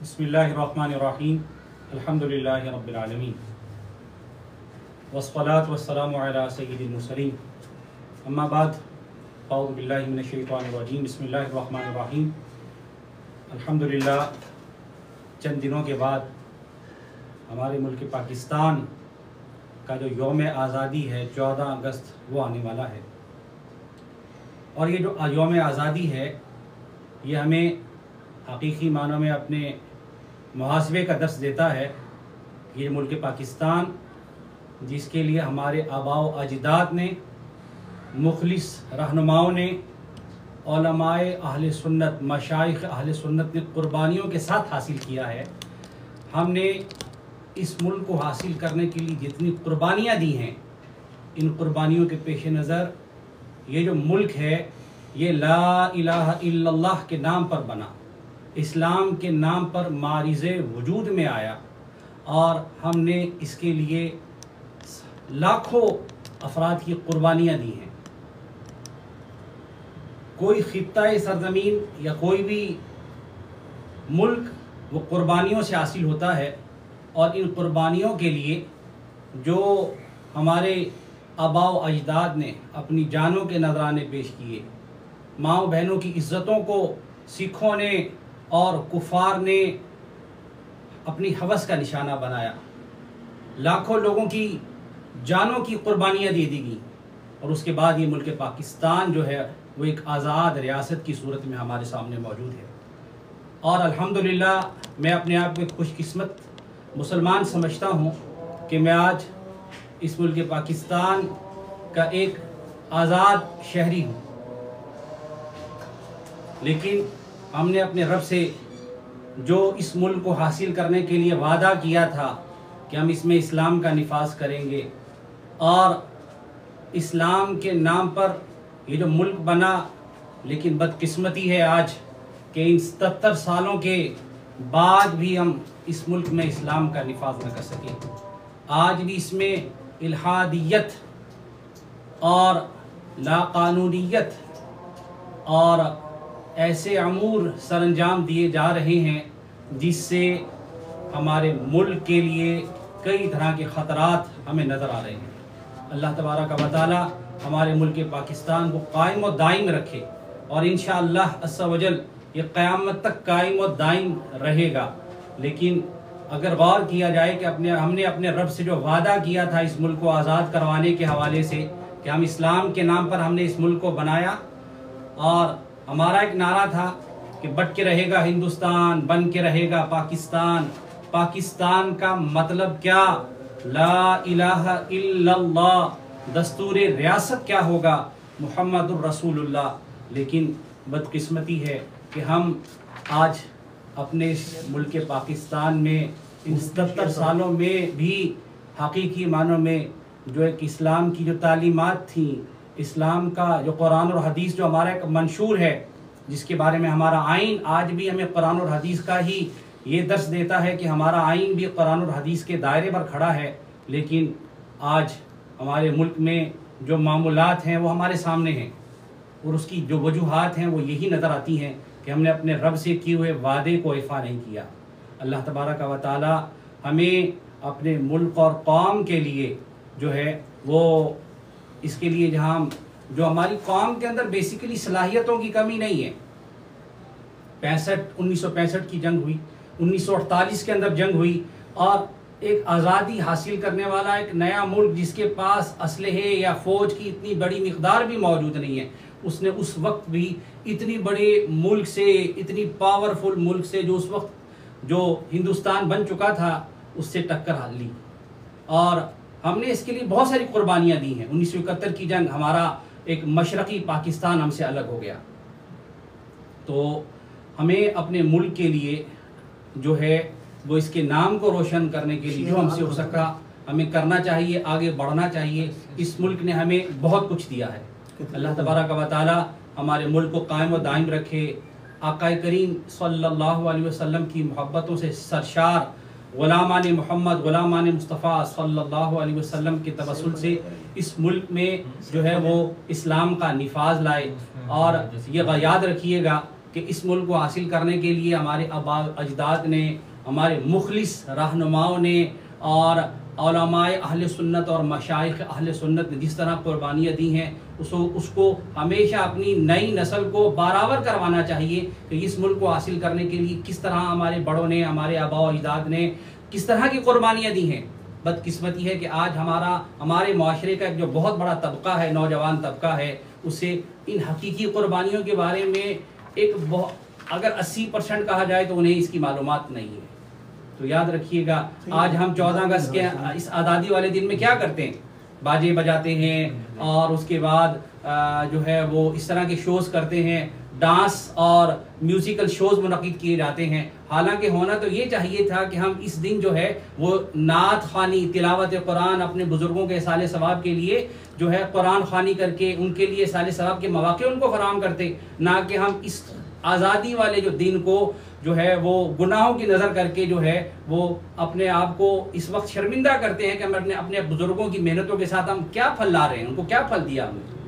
بسم اللہ الرحمن الرحیم الحمدللہ رب العالمین والصلاة والسلام علی سید المرسلین اما بعد اعوذ باللہ من الشیطان الرجیم بسم اللہ الرحمن الرحیم الحمدللہ چند دنوں کے بعد ہمارے ملک پاکستان کا جو یوم آزادی ہے 14 اگست وہ آنے والا ہے، اور یہ جو یوم آزادی ہے یہ ہمیں حقیقی معنوں میں اپنے محاسبے کا درس دیتا ہے کہ یہ ملک پاکستان جس کے لیے ہمارے آباء و اجداد نے، مخلص رہنماؤں نے، علماء اہل سنت، مشائخ اہل سنت نے قربانیوں کے ساتھ حاصل کیا ہے. ہم نے اس ملک کو حاصل کرنے کے لیے جتنی قربانیاں دی ہیں، ان قربانیوں کے پیش نظر یہ جو ملک ہے یہ لا الہ الا اللہ کے نام پر بنا، اسلام کے نام پر معرض وجود میں آیا، اور ہم نے اس کے لیے لاکھوں افراد کی قربانیاں دی ہیں. کوئی خطہ سرزمین یا کوئی بھی ملک وہ قربانیوں سے حاصل ہوتا ہے، اور ان قربانیوں کے لیے جو ہمارے آباء و اجداد نے اپنی جانوں کے نذرانے پیش کیے، ماؤں بہنوں کی عزتوں کو سکھوں نے اور کفار نے اپنی ہوس کا نشانہ بنایا، لاکھوں لوگوں کی جانوں کی قربانیاں دے دی گئیں، اور اس کے بعد یہ ملک پاکستان جو ہے وہ ایک آزاد ریاست کی صورت میں ہمارے سامنے موجود ہے. اور الحمدللہ میں اپنے آپ کو خوش قسمت مسلمان سمجھتا ہوں کہ میں آج اس ملک پاکستان کا ایک آزاد شہری ہوں. لیکن ہم نے اپنے رب سے جو اس ملک کو حاصل کرنے کے لیے وعدہ کیا تھا کہ ہم اس میں اسلام کا نفاذ کریں گے، اور اسلام کے نام پر یہ جو ملک بنا، لیکن بدقسمتی ہے آج کہ ان 77 سالوں کے بعد بھی ہم اس ملک میں اسلام کا نفاذ نہ کر سکیں. آج بھی اس میں الحادیت اور لاقانونیت اور ایسے امور سر انجام دیے جا رہے ہیں جس سے ہمارے ملک کے لیے کئی طرح کے خطرات ہمیں نظر آ رہے ہیں. اللہ تبارک و تعالی ہمارے ملک پاکستان کو قائم و دائم رکھے، اور انشاءاللہ عز و جل یہ قیامت تک قائم و دائم رہے گا. لیکن اگر غور کیا جائے کہ ہم نے اپنے رب سے جو وعدہ کیا تھا اس ملک کو آزاد کروانے کے حوالے سے کہ ہم اسلام کے نام پر ہم نے اس ملک کو بنایا، اور ہمارا ایک نعرہ تھا کہ بٹ کے رہے گا ہندوستان، بن کے رہے گا پاکستان. پاکستان کا مطلب کیا؟ لا الہ الا اللہ. دستور ریاست کیا ہوگا؟ محمد الرسول اللہ. لیکن بدقسمتی ہے کہ ہم آج اپنے اس ملک پاکستان میں ان 77 سالوں میں بھی حقیقی معنوں میں جو ایک اسلام کی جو تعلیمات تھیں، اسلام کا جو قرآن اور حدیث جو ہمارا ایک منشور ہے، جس کے بارے میں ہمارا آئین آج بھی ہمیں قرآن اور حدیث کا ہی یہ درس دیتا ہے کہ ہمارا آئین بھی قرآن اور حدیث کے دائرے پر کھڑا ہے. لیکن آج ہمارے ملک میں جو معمولات ہیں وہ ہمارے سامنے ہیں، اور اس کی جو وجوہات ہیں وہ یہی نظر آتی ہیں کہ ہم نے اپنے رب سے کیے ہوئے وعدے کو ایفا نہیں کیا. اللہ تبارک و تعالی ہمیں اپنے ملک اور قوم کے لیے جو ہے وہ اس کے لیے جہاں جو ہماری قوم کے اندر بیسیکلی صلاحیتوں کی کمی نہیں ہے. 1965 کی جنگ ہوئی، 1948 کے اندر جنگ ہوئی، اور ایک آزادی حاصل کرنے والا ایک نیا ملک جس کے پاس اسلحے یا فوج کی اتنی بڑی مقدار بھی موجود نہیں ہے، اس نے اس وقت بھی اتنی بڑے ملک سے، اتنی پاورفل ملک سے جو اس وقت جو ہندوستان بن چکا تھا اس سے ٹکر لی. اور ہم نے اس کے لیے بہت ساری قربانیاں دی ہیں. 1971 کی جنگ ہمارا ایک مشرقی پاکستان ہم سے الگ ہو گیا. تو ہمیں اپنے ملک کے لیے جو ہے وہ اس کے نام کو روشن کرنے کے لیے جو ہم سے ہو سکا ہمیں کرنا چاہیے، آگے بڑھنا چاہیے. اس ملک نے ہمیں بہت کچھ دیا ہے. اللہ تبارک و تعالی ہمارے ملک کو قائم و دائم رکھے. آقا کریم صلی اللہ علیہ وسلم کی محبتوں سے سرشار غلامان محمد، غلامان مصطفیٰ صلی اللہ علیہ وسلم کے توسل سے اس ملک میں جو ہے وہ اسلام کا نفاذ لائے. اور یہ یاد رکھیے گا کہ اس ملک کو حاصل کرنے کے لیے ہمارے آباء اجداد نے، ہمارے مخلص رہنماؤں نے اور علماء اہل سنت اور مشائخ اہل سنت نے جس طرح قربانیاں دی ہیں اس کو ہمیشہ اپنی نئی نسل کو برابر کروانا چاہیے کہ اس ملک کو حاصل کرنے کے لیے کس طرح ہمارے بڑوں نے، ہمارے آباء و اجداد نے کس طرح کی قربانیاں دی ہیں۔ بدقسمتی ہے کہ آج ہمارے معاشرے کا ایک جو بہت بڑا طبقہ ہے، نوجوان طبقہ ہے، اسے ان حقیقی قربانیوں کے بارے میں اگر 80% کہا جائے تو انہیں اس کی معلومات نہیں ہے۔ تو یاد رکھیے گا، آج ہم 14 اگست کے اس آزادی والے دن میں کیا کرتے ہیں؟ باجے بجاتے ہیں اور اس کے بعد جو ہے وہ اس طرح کے شوز کرتے ہیں، ڈانس اور میوزیکل شوز منعقد کیے جاتے ہیں۔ حالانکہ ہونا تو یہ چاہیے تھا کہ ہم اس دن جو ہے وہ نعت خوانی، تلاوت قرآن، اپنے بزرگوں کے اصالِ ثواب کے لیے جو ہے قرآن خوانی کر کے ان کے لیے اصالِ ثواب کے مواقع ان کو فراہم کرتے، نہ کہ ہم اس آزادی والے جو دن کو جو ہے وہ گناہوں کی نظر کر کے جو ہے وہ اپنے آپ کو اس وقت شرمندہ کرتے ہیں کہ ہم اپنے بزرگوں کی محنتوں کے ساتھ ہم کیا پھل لا رہے ہیں، ان کو کیا پھل دیا ہم نے۔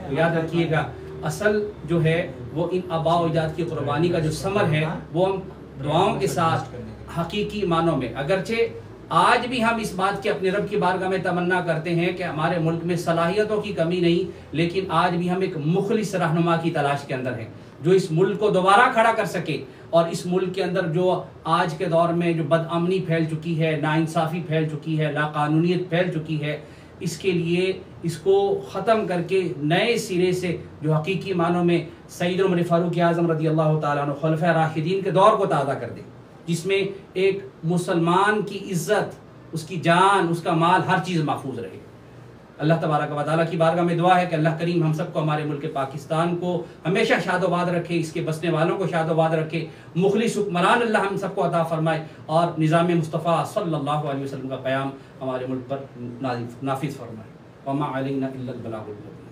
تو یاد رکھیے گا، اصل جو ہے وہ ان آباء و اجداد کی قربانی کا جو ثمر ہے وہ ہم دعاؤں کے ساتھ حقیقی معنوں میں، اگرچہ آج بھی ہم اس بات کی اپنے رب کی بارگاہ میں تمنا کرتے ہیں کہ ہمارے ملک میں صلاحیتوں کی کمی نہیں، لیکن آج بھی ہم ایک مخلص رہنما کی تلاش کے اندر ہیں جو اس ملک کو دوبارہ کھڑا کر سکے، اور اس ملک کے اندر جو آج کے دور میں جو بدامنی پھیل چکی ہے، ناانصافی پھیل چکی ہے، لاقانونیت پھیل چکی ہے، اس کے لیے اس کو ختم کر کے نئے سرے سے جو حقیقی معنوں میں سید عمر فاروق اعظم رضی اللہ تعالیٰ عنہ خلفۂ راشدین کے دور کو تازہ کر دے، جس میں ایک مسلمان کی عزت، اس کی جان، اس کا مال، ہر چیز محفوظ رہے۔ اللہ تبارک و تعالیٰ کی بارگاہ میں دعا ہے کہ اللہ کریم ہم سب کو، ہمارے ملک پاکستان کو ہمیشہ شاد و باد رکھے، اس کے بسنے والوں کو شاد و باد رکھے، مخلص حکمران اللہ ہم سب کو عطا فرمائے، اور نظام مصطفیٰ صلی اللہ علیہ وسلم کا پیام ہمارے ملک پر نافذ فرمائے۔ وما علینا الا البلاغ المبین۔